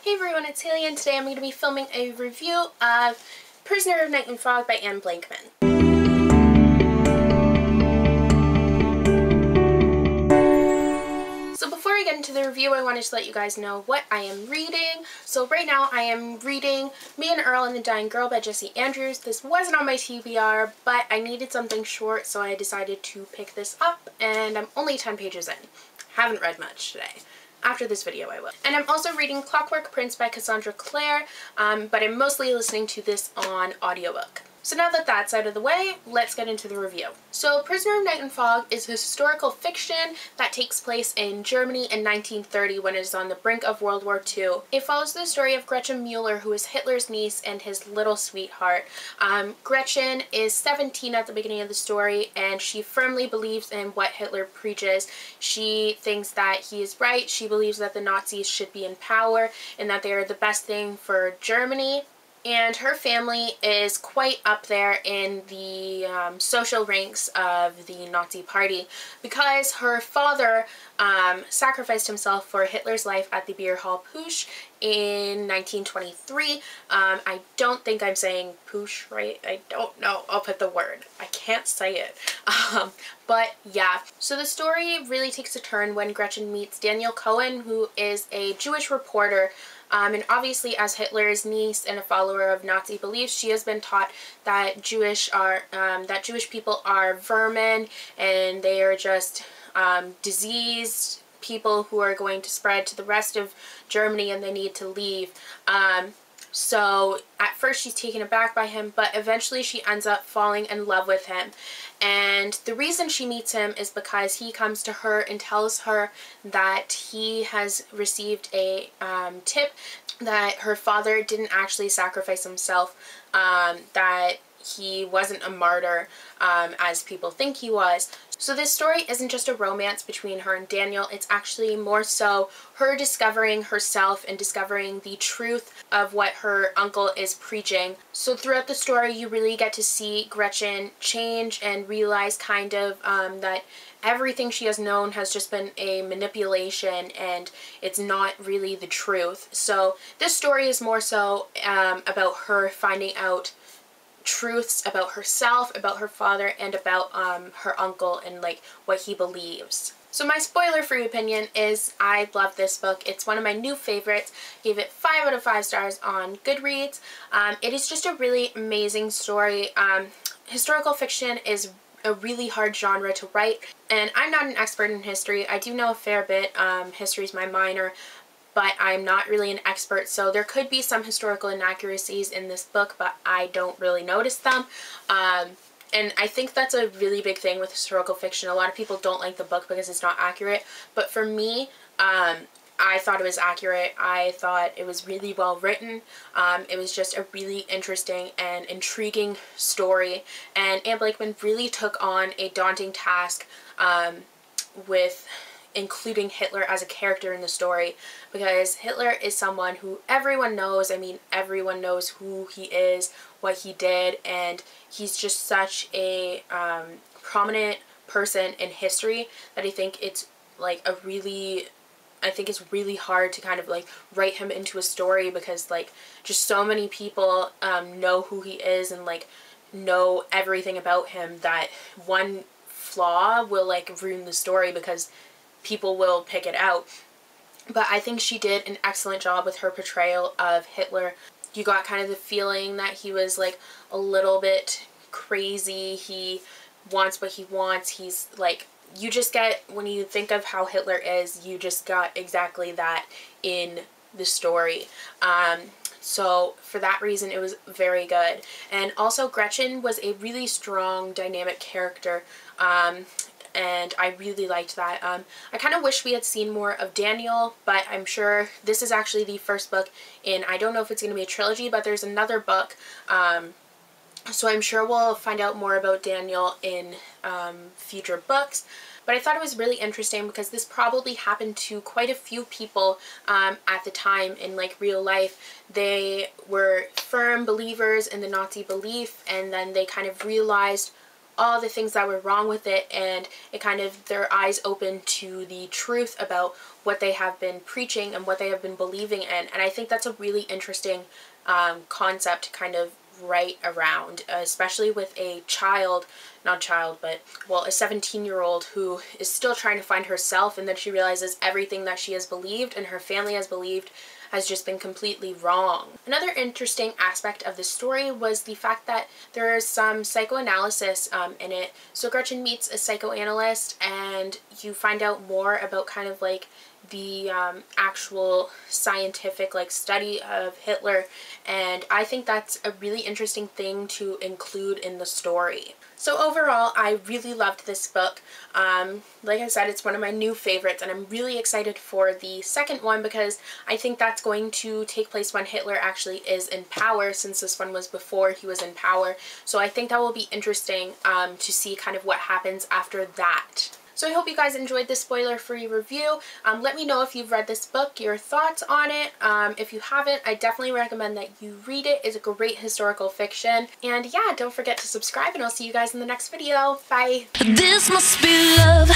Hey everyone, it's Haley, and today I'm going to be filming a review of Prisoner of Night and Fog by Anne Blankman. So before I get into the review, I wanted to let you guys know what I am reading. So right now I am reading Me and Earl and the Dying Girl by Jessie Andrews. This wasn't on my TBR, but I needed something short, so I decided to pick this up, and I'm only 10 pages in. Haven't read much today. After this video I will. And I'm also reading Clockwork Prince by Cassandra Clare, but I'm mostly listening to this on audiobook. So now that that's out of the way, let's get into the review. So Prisoner of Night and Fog is a historical fiction that takes place in Germany in 1930 when it is on the brink of World War II. It follows the story of Gretchen Mueller, who is Hitler's niece and his little sweetheart. Gretchen is 17 at the beginning of the story, and she firmly believes in what Hitler preaches. She thinks that he is right. She believes that the Nazis should be in power and that they are the best thing for Germany. And her family is quite up there in the social ranks of the Nazi Party because her father sacrificed himself for Hitler's life at the beer hall Pusch in 1923. I don't think I'm saying Pusch right. I don't know. I'll put the word. I can't say it. But yeah, so the story really takes a turn when Gretchen meets Daniel Cohen, who is a Jewish reporter. And obviously, as Hitler's niece and a follower of Nazi beliefs, she has been taught that Jewish people are vermin and they are just diseased people who are going to spread to the rest of Germany and they need to leave. So at first she's taken aback by him, but eventually she ends up falling in love with him. And the reason she meets him is because he comes to her and tells her that he has received a tip that her father didn't actually sacrifice himself, that he wasn't a martyr as people think he was. So this story isn't just a romance between her and Daniel, it's actually more so her discovering herself and discovering the truth of what her uncle is preaching. So throughout the story you really get to see Gretchen change and realize kind of that everything she has known has just been a manipulation and it's not really the truth. So this story is more so about her finding out truths about herself, about her father, and about her uncle and like what he believes. So my spoiler-free opinion is I love this book. It's one of my new favorites. Gave it 5 out of 5 stars on Goodreads. It is just a really amazing story. Historical fiction is a really hard genre to write, and I'm not an expert in history. I do know a fair bit. History is my minor, but I'm not really an expert, so there could be some historical inaccuracies in this book, but I don't really notice them. And I think that's a really big thing with historical fiction. A lot of people don't like the book because it's not accurate, but for me, I thought it was accurate. I thought it was really well written. It was just a really interesting and intriguing story, and Anne Blankman really took on a daunting task with including Hitler as a character in the story, because Hitler is someone who everyone knows. I mean, everyone knows who he is, what he did, and he's just such a prominent person in history that I think it's like it's really hard to kind of like write him into a story, because like just so many people know who he is and like know everything about him that one flaw will like ruin the story because people will pick it out. But I think she did an excellent job with her portrayal of Hitler. You got kind of the feeling that he was like a little bit crazy. He wants what he wants. He's like, you just get, when you think of how Hitler is, you just got exactly that in the story. So for that reason it was very good. And also Gretchen was a really strong, dynamic character. And I really liked that. I kind of wish we had seen more of Daniel, but I'm sure this is actually the first book in, I don't know if it's going to be a trilogy, but there's another book. So I'm sure we'll find out more about Daniel in future books. But I thought it was really interesting because this probably happened to quite a few people at the time in like real life. They were firm believers in the Nazi belief, and then they kind of realized all the things that were wrong with it, and it kind of, their eyes opened to the truth about what they have been preaching and what they have been believing in. And I think that's a really interesting concept to kind of write around, especially with a child, not child, but, well, a 17-year-old who is still trying to find herself, and then she realizes everything that she has believed and her family has believed has just been completely wrong. Another interesting aspect of the story was the fact that there is some psychoanalysis in it. So Gretchen meets a psychoanalyst, and you find out more about kind of like the actual scientific like study of Hitler, and I think that's a really interesting thing to include in the story. So overall, I really loved this book. Like I said, it's one of my new favorites, and I'm really excited for the second one because I think that's going to take place when Hitler actually is in power, since this one was before he was in power. So I think that will be interesting to see kind of what happens after that. So I hope you guys enjoyed this spoiler-free review. Let me know if you've read this book, your thoughts on it. If you haven't, I definitely recommend that you read it. It's a great historical fiction. And yeah, don't forget to subscribe, and I'll see you guys in the next video. Bye! This must be love.